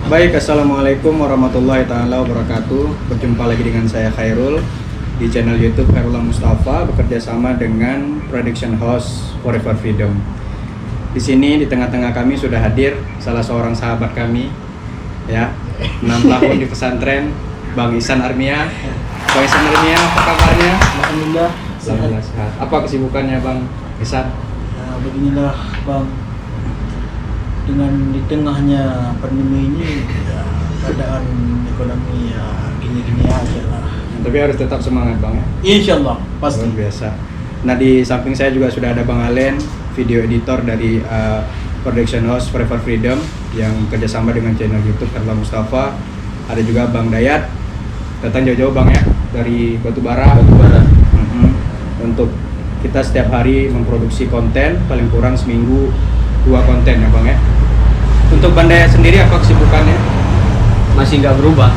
Baik, assalamualaikum warahmatullahi taala wabarakatuh. Berjumpa lagi dengan saya Khairul di channel YouTube Khairullah Mustafa, bekerja sama dengan production house Forever Freedom. Di sini di tengah-tengah kami sudah hadir salah seorang sahabat kami, ya, 6 tahun di pesantren, Bang Ihsan Armia. Bang Ihsan Armia, apa kabarnya? Alhamdulillah sehat. Apa kesibukannya Bang Ihsan? Ya, beginilah Bang, dengan di tengahnya pandemi ini ya, keadaan ekonomi ya gini-gini aja lah. Tapi harus tetap semangat Bang ya. Insyaallah pasti. Luar biasa. Nah, di samping saya juga sudah ada Bang Alen, video editor dari production house Forever Freedom yang kerjasama dengan channel YouTube Khairullah Mustafa. Ada juga Bang Dayat, datang jauh-jauh Bang ya, dari Batubara. Untuk kita setiap hari memproduksi konten, paling kurang seminggu 2 konten ya Bang ya. Untuk Bang Dayat sendiri apa kesibukannya? Masih nggak berubah.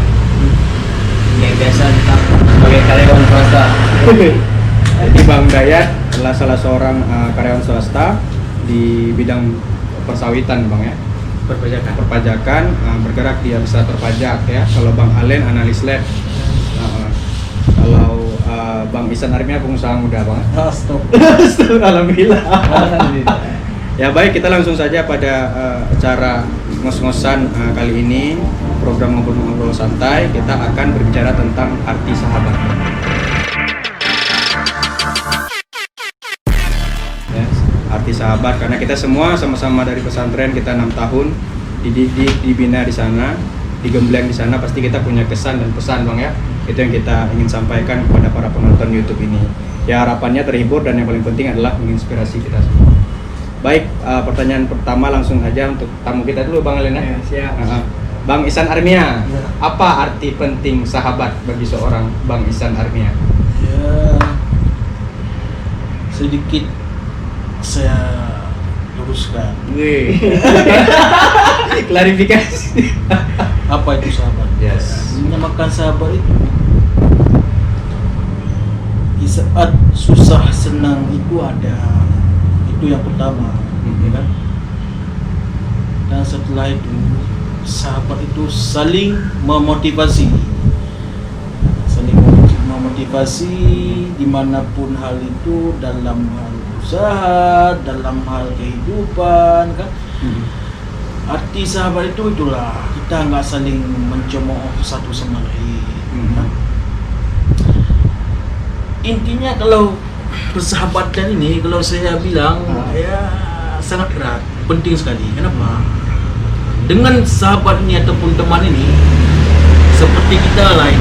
Yang biasa tetap sebagai karyawan swasta. Jadi Bang Dayat adalah salah seorang karyawan swasta di bidang persawitan Bang ya. Perpajakan, bergerak di administrator pajak ya. Kalau Bang Alen analis lab. Kalau Bang Ihsan Armia pengusaha muda Bang. Stop. Alhamdulillah. Ya baik, kita langsung saja pada acara ngos-ngosan kali ini, program ngobrol-ngobrol santai. Kita akan berbicara tentang arti sahabat. Ya, arti sahabat, karena kita semua sama-sama dari pesantren, kita 6 tahun dididik, dibina di sana, digembleng di sana, pasti kita punya kesan dan pesan Bang ya. Itu yang kita ingin sampaikan kepada para penonton YouTube ini. Ya harapannya terhibur dan yang paling penting adalah menginspirasi kita semua. Baik, pertanyaan pertama langsung aja untuk tamu kita dulu Bang Alen ya. Siap. Bang Ihsan Armia, apa arti penting sahabat bagi seorang Bang Ihsan Armia? Ya, sedikit saya luruskan. Klarifikasi. Apa itu sahabat? Yes. Menyamakan sahabat itu di saat susah senang itu ada. Itu yang pertama, ya kan? Dan setelah itu sahabat itu saling memotivasi, dimanapun hal itu, dalam hal usaha, dalam hal kehidupan, kan? Arti sahabat itu itulah kita nggak saling mencemooh satu sama lain. Kan? Intinya kalau persahabatan ini, kalau saya bilang ya sangat erat, penting sekali. Kenapa? Dengan sahabat ini ataupun teman ini, seperti kita lain,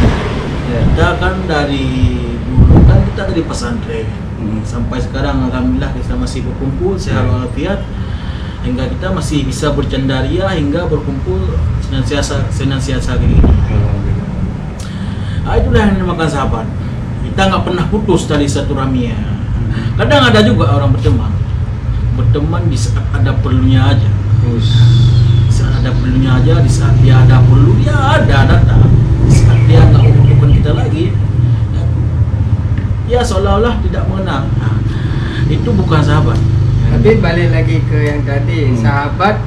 kita kan dari dulu kan kita dari pesantren sampai sekarang alhamdulillah kita masih berkumpul sehat walafiat, hingga kita masih bisa bercandaria hingga berkumpul senantiasa kayak gini. Itulah yang dinamakan sahabat. Kita nggak pernah putus dari satu raminya. Kadang ada juga orang berteman di saat ada perlunya aja. Di saat ada perlunya aja, di saat dia ada perlu dia ada datang. Di saat dia nggak membutuhkan kita lagi, ya seolah-olah tidak mengenal. Nah, itu bukan sahabat. Tapi balik lagi ke yang tadi, sahabat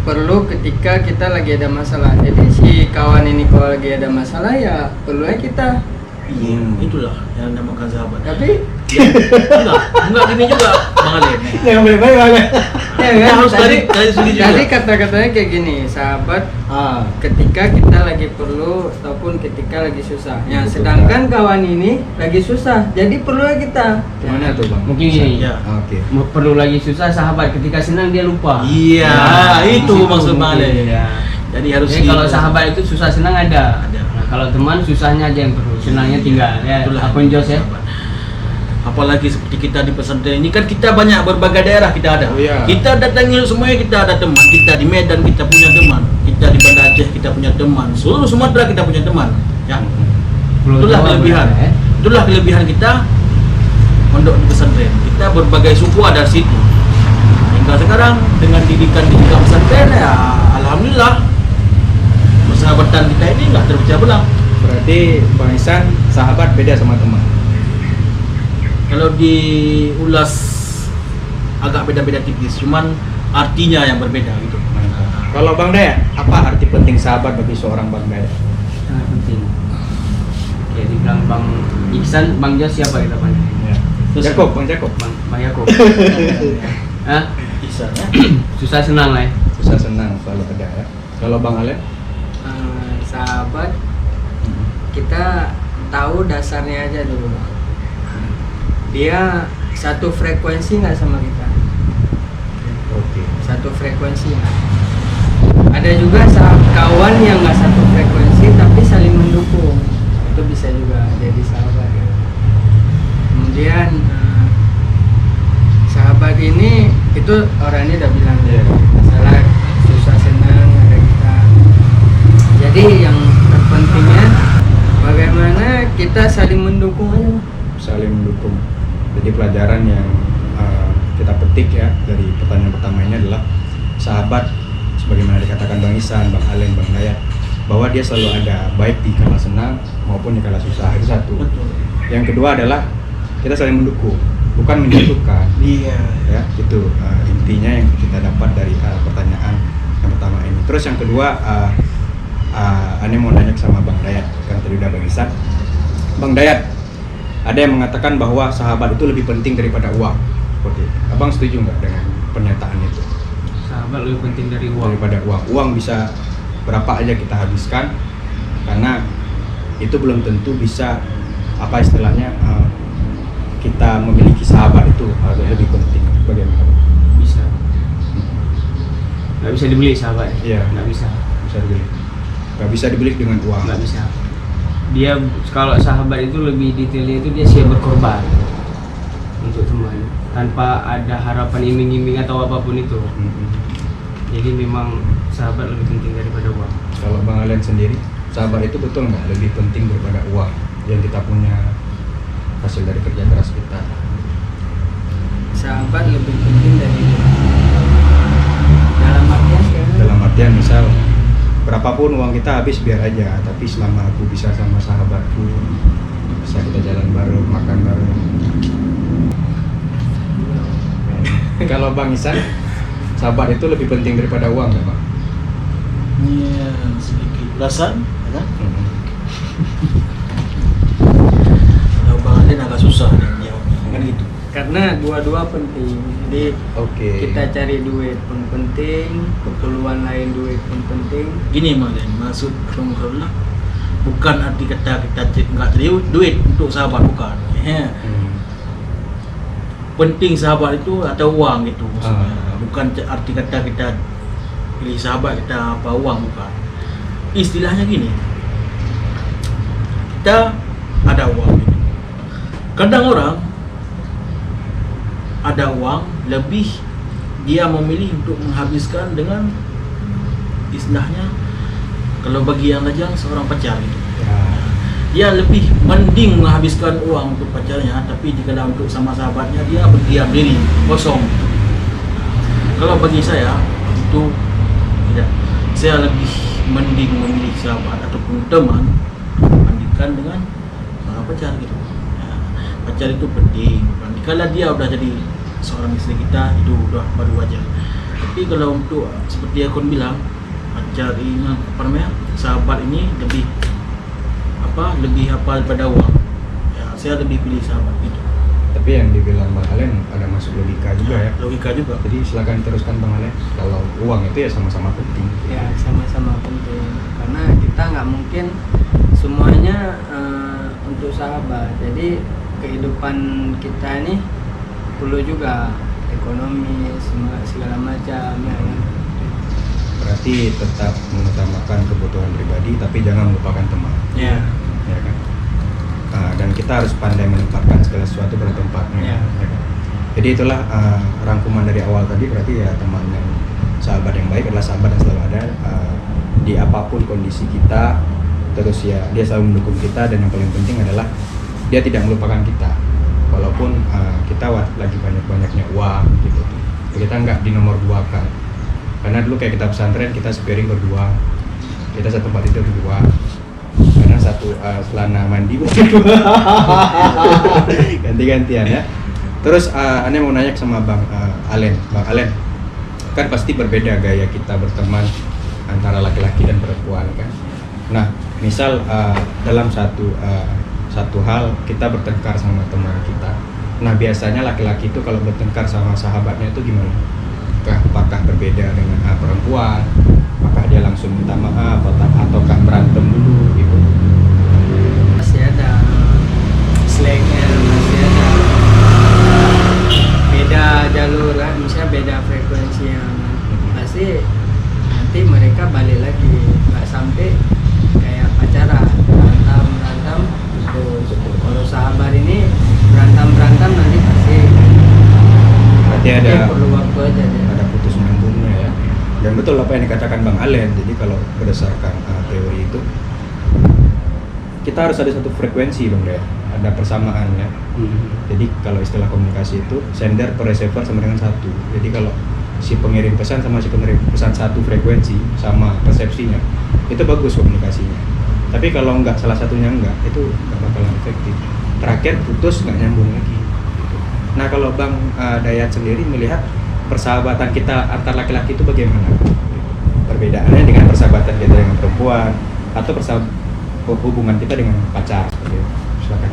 perlu ketika kita lagi ada masalah. Jadi si kawan ini kalau lagi ada masalah ya perlunya kita. Iya, itulah yang dinamakan sahabat. Tapi ya, enggak gini juga Bang Alen. Jangan baik-baik Bang. ya Kita kan, harus dari segi juga. tadi kata-katanya kayak gini, sahabat ketika kita lagi perlu ataupun ketika lagi susah. Ya, sedangkan kawan ini lagi susah, jadi perlunya kita. Gimana tuh Bang? Mungkin gini, Ya. Oke. perlu lagi susah sahabat, ketika senang dia lupa. Iya, itu Di situ maksud Bang mungkin, Alen. ya. Jadi harus Jadi kalau sahabat itu susah senang ada. Ada. Nah, kalau teman susahnya aja yang perlu, senangnya tinggal. Ya, Itulah apa Jos ya? sahabat. Apalagi seperti kita di pesantren ini kan kita banyak berbagai daerah kita ada. Oh, iya. Kita datangi semuanya, kita ada teman. Kita di Medan kita punya teman. Kita di Banda Aceh kita punya teman. Seluruh Sumatera kita punya teman. Ya. Pulau Itulah Jawa kelebihan. berada, ya. Itulah kelebihan kita mondok di pesantren. Kita berbagai suku ada di situ. Hingga sekarang dengan didikan di pesantren ya alhamdulillah persahabatan kita ini nggak terpecah belah. Berarti Bang Ihsan sahabat beda sama teman. Kalau diulas agak beda-beda tipis, cuman artinya yang berbeda gitu. Mantap. Kalau Bang Dayat, apa arti penting sahabat bagi seorang Bang Dayat? Sangat penting. Kayak dibilang Bang Iksan, Bang Jos siapa kita panggil? Ya. Jakob, Bang Jakob. Bang Yakob. Hah? Bisa ya. Susah senang lah ya. Susah senang selalu ada ya. Kalau Bang Alen? Sahabat kita tahu dasarnya aja dulu, Bang. Dia satu frekuensi nggak sama kita? Oke. Satu frekuensi nggak? Ada juga kawan yang nggak satu frekuensi tapi saling mendukung, itu bisa juga jadi sahabat ya. Kemudian sahabat ini itu orangnya udah bilang Iya. masalah susah senang ada kita. Jadi yang terpentingnya bagaimana kita saling mendukung aja, Bang. Saling mendukung. Jadi pelajaran yang kita petik ya dari pertanyaan pertama ini adalah sahabat, sebagaimana dikatakan Bang Isan, Bang Alen, Bang Dayat, bahwa dia selalu ada baik di kala senang maupun di kala susah. Itu satu. Betul. Yang kedua adalah kita saling mendukung, bukan menjatuhkan. Iya. Ya, itu intinya yang kita dapat dari pertanyaan yang pertama ini. Terus yang kedua, Ane mau nanya sama Bang Dayat, karena tadi udah Bang Isan. Bang Dayat, ada yang mengatakan bahwa sahabat itu lebih penting daripada uang. Seperti itu. Abang setuju nggak dengan pernyataan itu? Sahabat lebih penting dari uang. Daripada uang. Uang bisa berapa aja kita habiskan, karena itu belum tentu bisa apa istilahnya kita memiliki sahabat itu lebih penting. Bagaimana? Bisa. Nggak bisa dibeli sahabat. Iya. Nggak bisa. Bisa dibeli. Nggak bisa dibeli dengan uang. Nggak bisa. Dia kalau sahabat itu lebih detailnya itu dia siap berkorban untuk teman tanpa ada harapan iming-iming atau apapun itu. Mm-mm. Jadi memang sahabat lebih penting daripada uang. Kalau Bang Alen sendiri, sahabat itu betul nggak lebih penting daripada uang yang kita punya hasil dari kerja keras kita? Sahabat lebih penting dari dalam artian sekarang. Dalam artian misal berapapun uang kita habis biar aja, tapi selama aku bisa sama sahabatku, bisa kita jalan bareng, makan bareng. Kalau Bang Isan, sahabat itu lebih penting daripada uang nggak Bang? Iya, sedikit belasan, ya kan? Kalau Bang Alen agak susah nih jawabnya, kan gitu. Karena dua-dua penting. Jadi Oke. kita cari duit pun penting, keperluan lain duit pun penting. Gini Bang Alen, maksud Bang Alen bukan arti kata kita nggak cari duit untuk sahabat, bukan. Ya. Penting sahabat itu atau uang gitu maksudnya. Bukan arti kata kita pilih sahabat kita apa uang, bukan. Istilahnya gini, kita ada uang gitu. Kadang orang ada uang lebih, dia memilih untuk menghabiskan dengan istilahnya kalau bagi yang lajang seorang pacar gitu. Dia lebih mending menghabiskan uang untuk pacarnya, tapi jika untuk sama sahabatnya dia berdiam diri, kosong. Kalau bagi saya itu tidak. Saya lebih mending memilih sahabat ataupun teman dibandingkan dengan pacar gitu. Ya, pacar itu penting. Kalau dia udah jadi seorang istri kita itu udah baru wajar. Tapi kalau untuk seperti aku bilang, pacar ini apa namanya, sahabat ini lebih daripada uang. Ya, saya lebih pilih sahabat gitu. Tapi yang dibilang Bang Alen ada masuk logika juga ya. Logika juga. Jadi silakan teruskan Bang Alen. Kalau uang itu ya sama-sama penting. Ya sama-sama penting. Karena kita nggak mungkin semuanya untuk sahabat. Jadi kehidupan kita ini perlu juga ekonomi, segala macam ya kan. Berarti tetap mengutamakan kebutuhan pribadi, tapi jangan melupakan teman. Ya. Ya kan? Dan kita harus pandai menempatkan segala sesuatu pada tempatnya. Ya. Ya kan? Jadi itulah rangkuman dari awal tadi, berarti ya teman yang sahabat yang baik adalah sahabat yang selalu ada di apapun kondisi kita. Terus ya dia selalu mendukung kita, dan yang paling penting adalah dia tidak melupakan kita walaupun kita lagi banyak-banyaknya uang gitu. Kita nggak di nomor dua kan, karena dulu kayak kita pesantren kita sepiring berdua, kita satu tempat tidur berdua, karena satu celana mandi berdua. Ganti-gantian ya. Terus Ane mau nanya sama Bang Alen. Bang Alen, kan pasti berbeda gaya kita berteman antara laki-laki dan perempuan kan. Nah, misal dalam satu hal kita bertengkar sama teman kita. Nah, biasanya laki-laki itu kalau bertengkar sama sahabatnya itu gimana? Apakah berbeda dengan perempuan? Apakah dia langsung minta maaf ataukah berantem dulu gitu? Masih ada slangnya, masih ada beda jalur lah, misalnya beda frekuensi yang pasti nanti mereka balik lagi, nggak sampai kayak pacaran berantem terus. Kalau sahabat ini berantem nanti pasti Berarti ada perlu waktu aja deh. ada putus nyambungnya ya. Dan betul apa yang dikatakan Bang Alen. Jadi kalau berdasarkan teori itu kita harus ada satu frekuensi Bang ya. Ada persamaan ya. Jadi kalau istilah komunikasi itu sender per receiver sama dengan satu. Jadi kalau si pengirim pesan sama si penerima pesan satu frekuensi sama persepsinya, itu bagus komunikasinya. Tapi kalau enggak, salah satunya enggak, itu enggak bakalan efektif. Terakhir putus nggak nyambung lagi. Nah kalau Bang Dayat sendiri melihat persahabatan kita antar laki-laki itu bagaimana? Perbedaannya dengan persahabatan kita dengan perempuan atau hubungan kita dengan pacar? Silakan.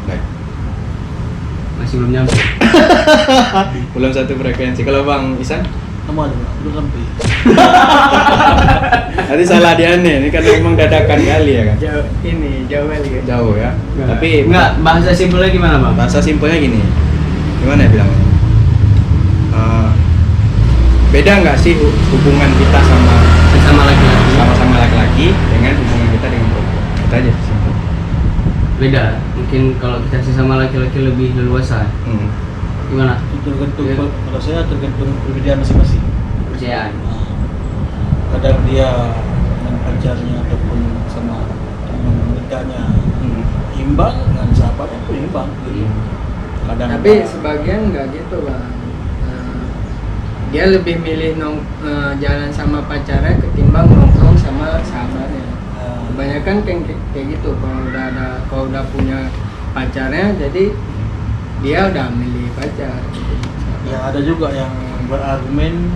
Baik. Masih belum nyampe. Belum satu frekuensi. Kalau Bang Isan? Nama ada belum sampai. Nanti salah dia nih, ini kan memang dadakan kali ya kan? Jauh kali kan. Jauh ya. Nggak. Tapi Enggak, bahasa simpelnya gimana Bang? bahasa simpelnya gini, gimana ya bilangnya? Beda nggak sih hubungan kita Sesama laki-laki. sama laki-laki dengan hubungan kita dengan perempuan? Itu aja simpel. Beda. Mungkin kalau kita sesama laki-laki lebih leluasa. Gimana? Itu tergantung, kalau saya tergantung perbedaan masing-masing. Kepercayaan. Kadang dia dengan pacarnya ataupun sama teman dekatnya imbang, dengan sahabatnya pun imbang gitu. Kadang Tapi sebagian nggak gitu bang. Dia lebih milih jalan sama pacarnya ketimbang nongkrong sama sahabatnya. Kebanyakan kayak gitu. Kalau udah punya pacarnya, jadi dia udah milih pacar. ya ada juga yang berargumen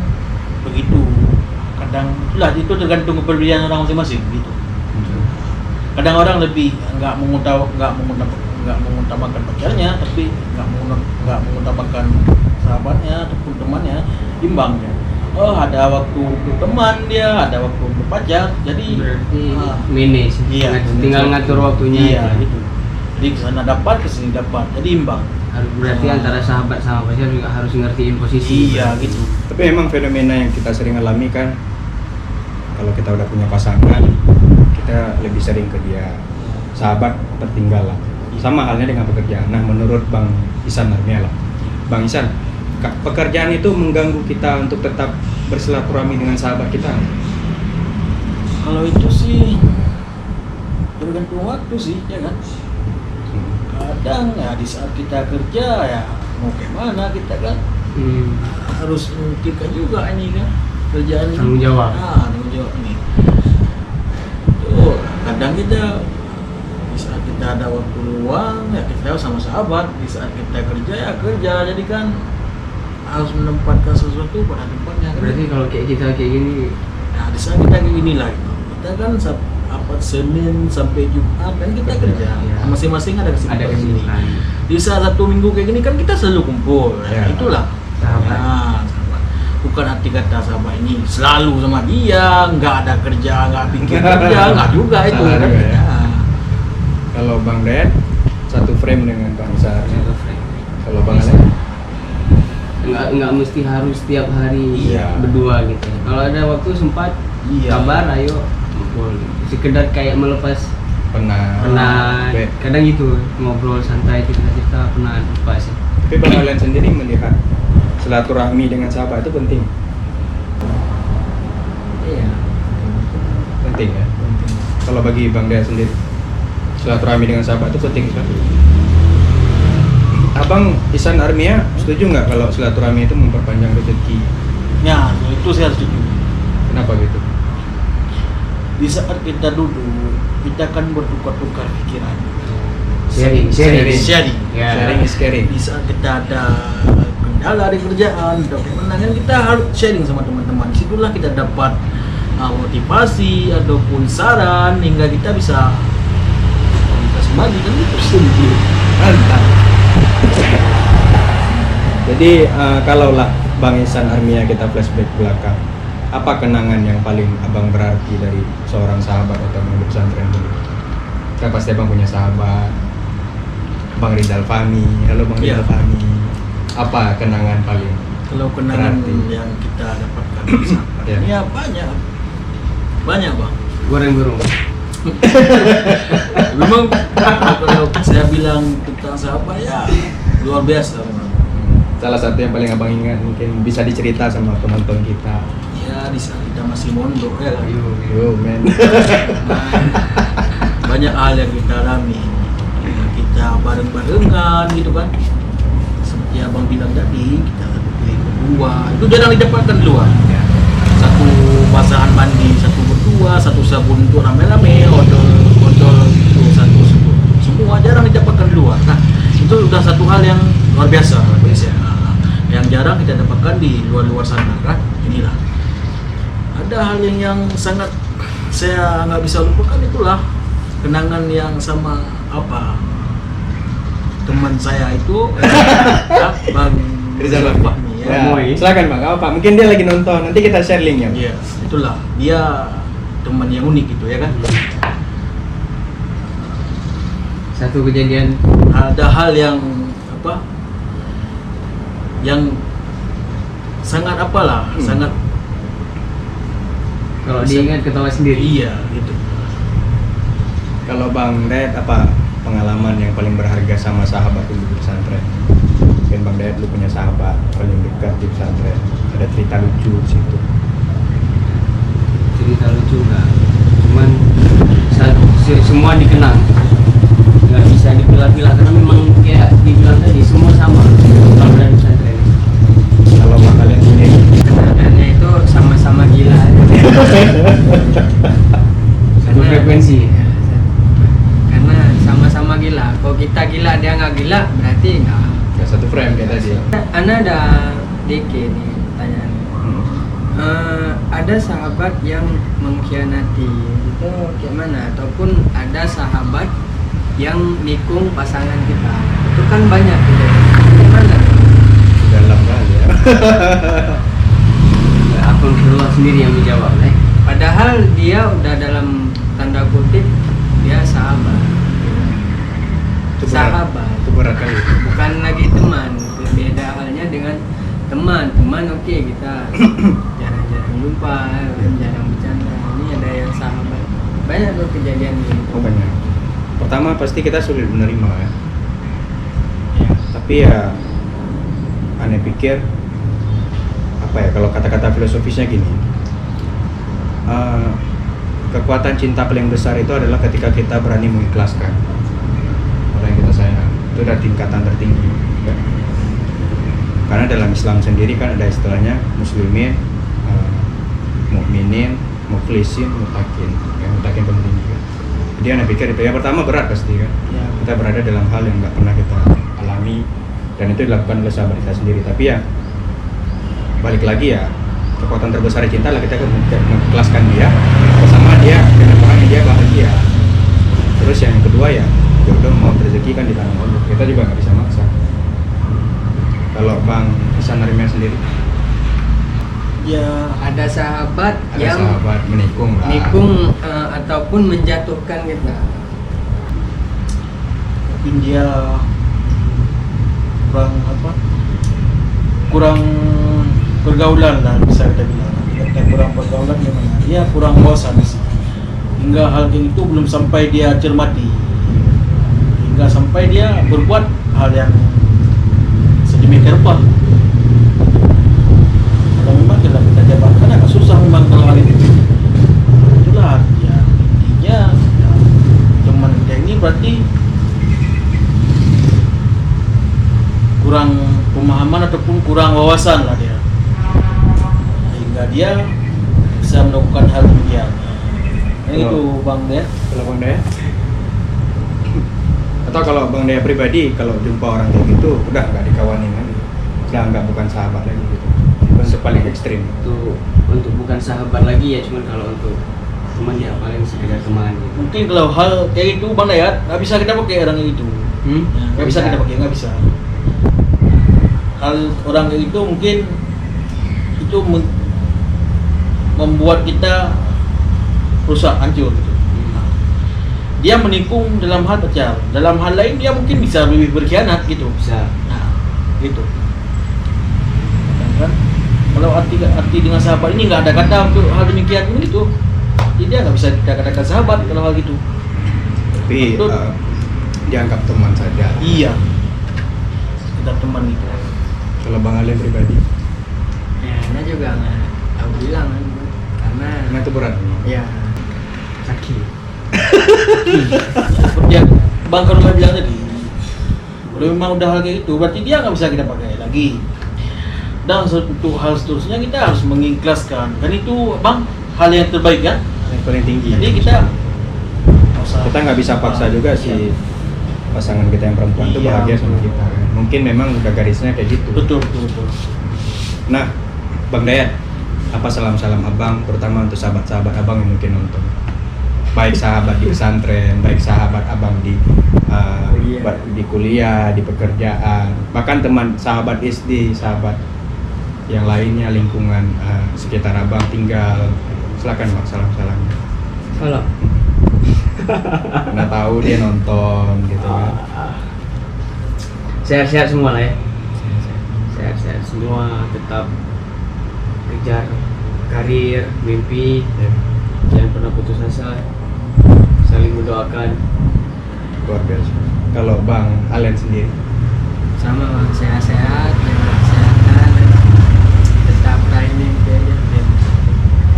begitu. Kadang itulah itu tergantung kepribadian orang masing-masing gitu. Kadang orang lebih nggak mengutamakan pacarnya, tapi nggak mengutamakan sahabatnya ataupun temannya, imbangnya. Oh ada waktu untuk teman dia, ada waktu untuk pacar, jadi Berarti manage. iya, Tinggal ngatur waktunya. iya aja. gitu. Jadi kesana dapat, kesini dapat, jadi imbang. Berarti antara sahabat sama pacar juga harus ngertiin posisi. Iya gitu. Tapi emang fenomena yang kita sering alami kan, kalau kita udah punya pasangan, kita lebih sering ke dia. Sahabat tertinggal lah. Sama halnya dengan pekerjaan. Nah menurut Bang Isan Armia lah, Bang Isan, pekerjaan itu mengganggu kita untuk tetap bersilaturahmi dengan sahabat kita? Kalau itu sih tergantung waktu sih, ya kan. Kadang ya di saat kita kerja ya mau kemana kita kan harus memikirkan juga ini kan kerjaan ini. Tanggung jawab. Tanggung jawab ini. Tuh, kadang kita di saat kita ada waktu luang ya kita sama sahabat, di saat kita kerja ya kerja, jadi kan harus menempatkan sesuatu pada tempatnya kan. Berarti kalau kayak kita kayak gini, Nah, di saat kita kayak gini lah, kita kan Senin sampai Jumat kan kita kerja. Iya. Masing-masing ada ada kesibukan sendiri. kesibukan. Di saat Sabtu Minggu kayak gini kan kita selalu kumpul. Ya. Itulah Sahabat. sahabat. Bukan arti kata sahabat ini selalu sama dia, nggak ada kerja, nggak pikir kerja, nggak juga itu. Salah Kan? juga ya. Nah, Kalau Bang Dayat satu frame dengan Bang Isan. Satu frame. Kalau Bang Alen? Nggak mesti harus tiap hari Iya. berdua gitu. Kalau ada waktu sempat, Iya. kabar ayo ngumpul. Sekedar kayak melepas Penat. penat. Oke. Kadang gitu ngobrol santai cerita-cerita penat lupa sih. Tapi Bang Alen sendiri melihat silaturahmi dengan sahabat itu penting? Iya. Penting ya? Kalau bagi Bang Dayat sendiri, silaturahmi dengan sahabat itu penting sekali. Abang Isan Armia setuju nggak kalau silaturahmi itu memperpanjang rezeki? ya, itu saya setuju. Kenapa gitu? Di saat kita duduk, kita kan bertukar-tukar pikiran. Sharing. Sharing. Ya. Sharing is caring. Di saat kita ada ada kerjaan, ada kemenangan, kita harus sharing sama teman-teman. Disitulah kita dapat motivasi ataupun saran hingga kita bisa bagi kan itu sendiri. Mantap. Jadi kalaulah Bang Ihsan Armia kita flashback belakang, apa kenangan yang paling abang berarti dari seorang sahabat atau pengurus pesantren dulu? Kan pasti abang punya sahabat, Bang Rizal Fahmi. Halo Bang Iya. Rizal Fahmi. Apa kenangan paling? Kalau kenangan Berarti. yang kita dapatkan dari sahabat, Iya. ya banyak bang. Goreng burung. Memang kalau saya bilang tentang sahabat ya luar biasa memang. Salah satu yang paling abang ingat mungkin bisa dicerita sama teman-teman kita. Ya di saat kita masih mondok ya kan. Yo man. Banyak hal yang kita alami. Kita bareng-barengan gitu kan. Seperti abang bilang tadi, kita berdua itu jarang didapatkan di luar. Satu basahan mandi, satu berdua, satu sabun untuk rame-rame, odol itu satu semua jarang didapatkan di luar. Nah itu udah satu hal yang luar biasa yang jarang kita dapatkan di luar sana kan. Inilah ada hal yang sangat saya nggak bisa lupakan, itulah kenangan yang sama teman saya itu Bang Rizal Fahmi ya. Ya, silakan Bang. Apa? Mungkin dia lagi nonton. Nanti kita share linknya. Iya, itulah dia teman yang unik gitu ya kan. Satu kejadian Ada hal yang yang sangat sangat kalau diingat ketawa sendiri. iya gitu. Kalau Bang Dayat apa pengalaman yang paling berharga sama sahabat dulu di pesantren? Mungkin Bang Dayat lu punya sahabat paling dekat di pesantren. Ada cerita lucu di situ. Cerita lucu nggak? Cuman semua dikenang. Nggak bisa dipilah-pilah karena memang kayak dibilang tadi semua sama. Kalau dari pesantren. Kalau Bang kalian sendiri? Kenangannya itu sama-sama gila. Satu frekuensi. Karena sama-sama gila. Kalau kita gila dia nggak gila, berarti nggak. Ya, satu frame kayak tadi. Ana ada DK nih pertanyaan. Ada sahabat yang mengkhianati itu kayak mana? Ataupun ada sahabat yang nikung pasangan kita, itu kan banyak gitu. Gimana? Dalam kali ya. Akun keluar sendiri yang menjawab, Padahal dia udah dalam tanda kutip dia sahabat. Itu berat. Sahabat. Itu berat kali. Bukan lagi teman. Beda halnya dengan teman. Teman oke, kita jarang-jarang jumpa, jarang bercanda. Ini ada yang sahabat. Banyak tuh kejadian gitu. Oh banyak. Pertama pasti kita sulit menerima ya. Tapi ya aneh pikir apa ya, kalau kata-kata filosofisnya gini, kekuatan cinta paling besar itu adalah ketika kita berani mengikhlaskan orang yang kita sayang. Itu udah tingkatan tertinggi ya. Karena dalam Islam sendiri kan ada istilahnya muslimin, mukminin, muflisin, mutakin. Yang mutakin penting juga. Jadi aneh pikir itu yang pertama berat pasti kan. Ya. Kita berada dalam hal yang nggak pernah kita alami dan itu dilakukan oleh sahabat kita sendiri. Tapi ya balik lagi ya, kekuatan terbesar cinta lah kita mengikhlaskan dia bersama dia dengan orang yang dia bahagia. Terus yang kedua ya jodoh mau rezeki kan di tangan Allah, kita juga nggak bisa maksa. Kalau Bang Ihsan Armia sendiri Ya Ada sahabat ada yang sahabat menikung lah. nikung ataupun menjatuhkan kita. mungkin dia kurang pergaulan lah, bisa kita bilang. Kita kurang pergaulan gimana? Dia kurang wawasan hingga hal yang itu belum sampai dia cermati, hingga sampai dia berbuat hal yang sedemikian rupa. Kalau memang dalam kita jabatkan agak susah memang kalau hal itu. Itulah ya intinya ya, teman kita ini berarti kurang pemahaman ataupun kurang wawasan lah dia, sehingga dia bisa melakukan hal demikian. Itu Bang Dayat. Kalau Bang Dayat atau kalau Bang Dayat pribadi kalau jumpa orang kayak gitu udah nggak dikawanin lagi. sudah anggap bukan sahabat lagi gitu. Untuk paling ekstrim. Untuk bukan sahabat lagi ya, cuman kalau untuk teman ya paling sekedar teman gitu. Mungkin kalau hal kayak itu Bang Dayat nggak bisa kita pakai orang kayak itu. Nggak bisa kita pakai, nggak bisa. Hal orang kayak itu mungkin itu membuat kita rusak, hancur gitu. Dia menikung dalam hal pacar, dalam hal lain dia mungkin bisa lebih berkhianat gitu. Bisa. Nah, gitu. Kan? Kalau arti dengan sahabat ini nggak ada kata untuk hal demikian gitu. Jadi dia nggak bisa kita katakan sahabat kalau hal gitu. Tapi dianggap teman saja. Iya. Kita teman gitu. Kalau Bang Alen pribadi, Ya, Ana juga nggak tahu bilang kan, karena itu berat. ya Sakit. Seperti yang Bang Karuna bilang tadi, kalau memang udah hal kayak itu, berarti dia nggak bisa kita pakai lagi. Dan untuk hal seterusnya kita harus mengikhlaskan. Kan itu Bang hal yang terbaik kan. Yang paling tinggi. Jadi kita nggak bisa paksa juga si pasangan kita yang perempuan itu Iya. bahagia sama kita. Mungkin memang udah garisnya kayak gitu. betul. Nah, Bang Dayat, apa salam-salam abang, terutama untuk sahabat-sahabat abang yang mungkin nonton? Baik sahabat di pesantren, baik sahabat abang di kuliah, di pekerjaan, bahkan teman sahabat SD, sahabat yang lainnya, lingkungan sekitar abang tinggal. Silakan Bang, salam-salamnya. Kalau Karena tahu dia nonton gitu kan. sehat-sehat semua lah ya. Sehat-sehat semua, tetap kejar karir, mimpi, Ya, jangan pernah putus asa, saling mendoakan. luar biasa. Kalau Bang Alen sendiri, sama Bang, sehat-sehat, jaga kesehatan, tetap raih mimpi aja.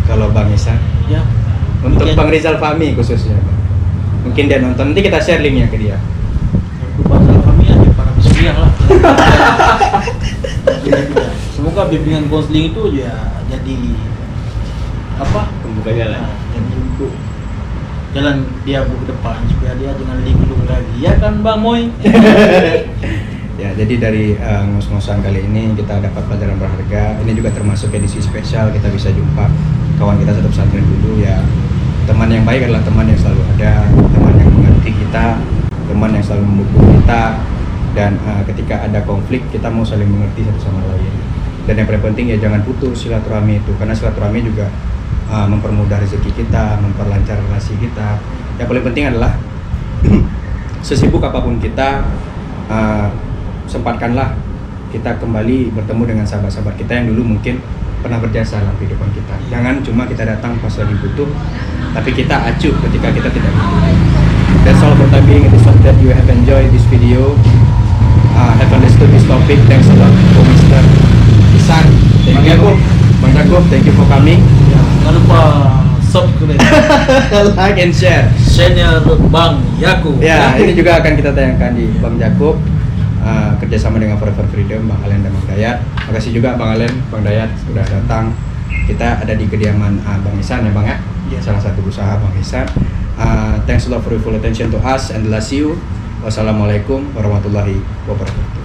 kalau Bang Isan, Ya. untuk Mungkin- Bang Rizal Fahmi khususnya, Bang. Mungkin dia nonton, nanti kita share linknya ke dia. Itu pasal kami aja para bismillah lah. Semoga bimbingan konseling itu ya jadi apa? Membuka jalan. Jadi untuk jalan dia ke depan supaya dia jangan linglung lagi. Ya kan Bang Moy? Ya, jadi dari ngos-ngosan kali ini kita dapat pelajaran berharga. Ini juga termasuk edisi spesial, kita bisa jumpa kawan kita satu pesantren dulu ya. Teman yang baik adalah teman yang selalu ada, teman yang mengerti kita, teman yang selalu mendukung kita, dan ketika ada konflik kita mau saling mengerti satu sama lain. Dan yang paling penting ya jangan putus silaturahmi itu, karena silaturahmi juga mempermudah rezeki kita, memperlancar relasi kita. Yang paling penting adalah sesibuk apapun kita, sempatkanlah kita kembali bertemu dengan sahabat-sahabat kita yang dulu mungkin pernah berjasa dalam kehidupan kita. Jangan cuma kita datang pas lagi butuh, tapi kita acuh ketika kita tidak butuh. That's all for time being. It is hope that you have enjoyed this video, have understood this topic. Thanks a lot for Mr. Isan. Thank you, Bang Jacob. Thank you for coming. Ya, jangan lupa subscribe Like and share. channel Bang Yakub. Ya, ini juga akan kita tayangkan di Bang Jacob, kerjasama dengan Forever Freedom, Bang Alen dan Bang Dayat. Makasih juga Bang Alen, Bang Dayat sudah datang. Kita ada di kediaman Bang Isan ya Bang ya, salah satu usaha Bang Isan. Thanks a lot for your full attention to us and bless you. Wassalamualaikum warahmatullahi wabarakatuh.